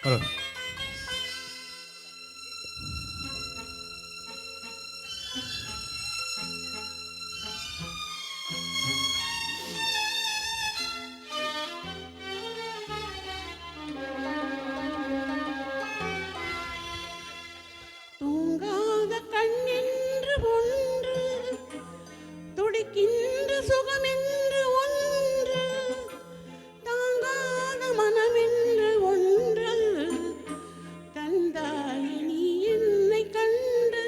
தூங்காத கண்ணென்று ஒன்று, துடிக்கின்ற சுகமென்று ஒன்று, தாங்காத மனமென்று ஒன்று, தந்தாய் நீ என்னை கண்டு.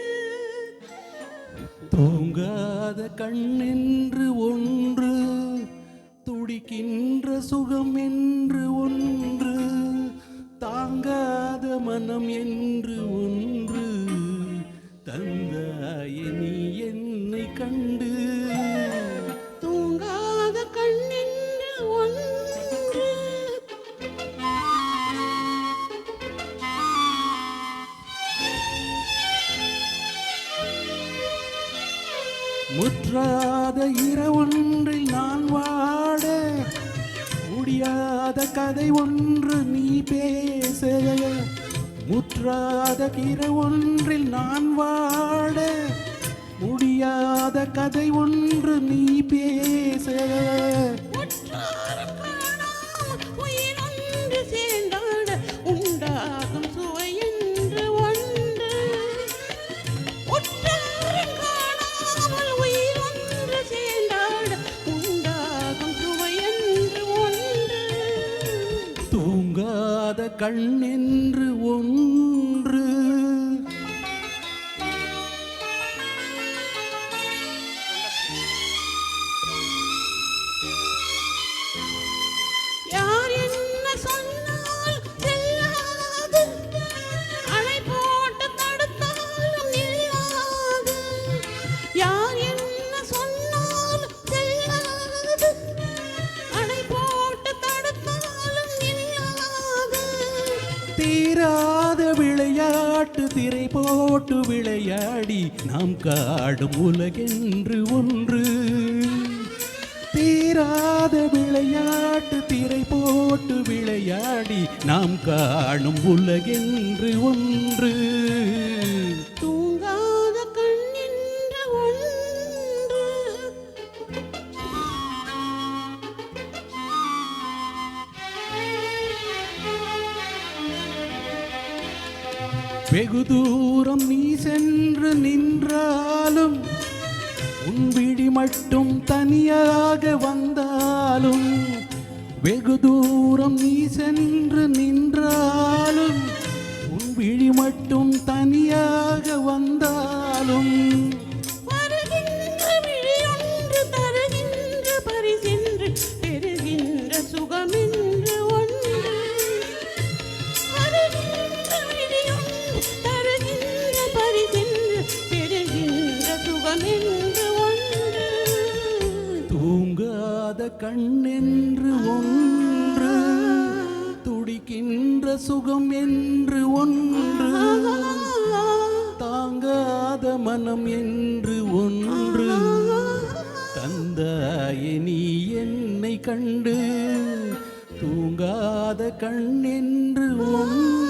தூங்காத கண்ணென்று ஒன்று, துடிக்கின்ற சுகம் என்று ஒன்று, தாங்காத மனம் என்று ஒன்று, தந்தாய நீ என்னை கண்டு. தூங்காத கண்ணென்று ஒன்று. முற்றாத இரவொன்றில் நான் வாட, முடியாத கதை ஒன்று நீ பேச. முற்றாத இரவொன்றில் நான் வாட, முடியாத கதை ஒன்று நீ பேச. உயிரொன்று சேர்ந்தாட உண்டாகும் சுவை என்று ஒன்று. காணாமல் உயிரொன்று சேர்ந்தாட உண்டாகும் சுவை என்று ஒன்று. தூங்காத கண்ணென்று ஒன்று. யார் என்ன சொன்னால் செல்லாது, அணை போட்டு தடுத்தாலும் நில்லாது. யார் என்ன சொன்னால் செல்லாது, அணை போட்டு தடுத்தாலும் நில்லாது. தீராத விளையாட்டு திரை போட்டு விளையாடி நாம் காடும் உலகென்று ஒன்று. தீராத விளையாட்டு திரை போட்டு விளையாடி நாம் காணும் உலகென்று ஒன்று. தூங்காத கண்ணென்று ஒன்று. வெகு தூரம் நீ சென்று நின்றாலும், உன் விழி மட்டும் தனியாக வந்தாலும். வெகு தூரம் நீ சென்று நின்றாலும், உன் விழி மட்டும் தனியாக வந்தாலும். வருகின்ற விழியொன்று தருகின்ற பரிசென்று பெறுகின்ற சுகமென்று ஒன்று. வருகின்ற விழியொன்று தருகின்ற பரிசென்று பெறுகின்ற சுகமென்று ஒன்று. தூங்காத கண்ணென்று ஒன்று, துடிக்கின்ற சுகம் என்று ஒன்று, தாங்காத மனம் என்று ஒன்று, தந்தாயே நீ என்னை கண்டு. தூங்காத கண்ணென்று ஒன்று.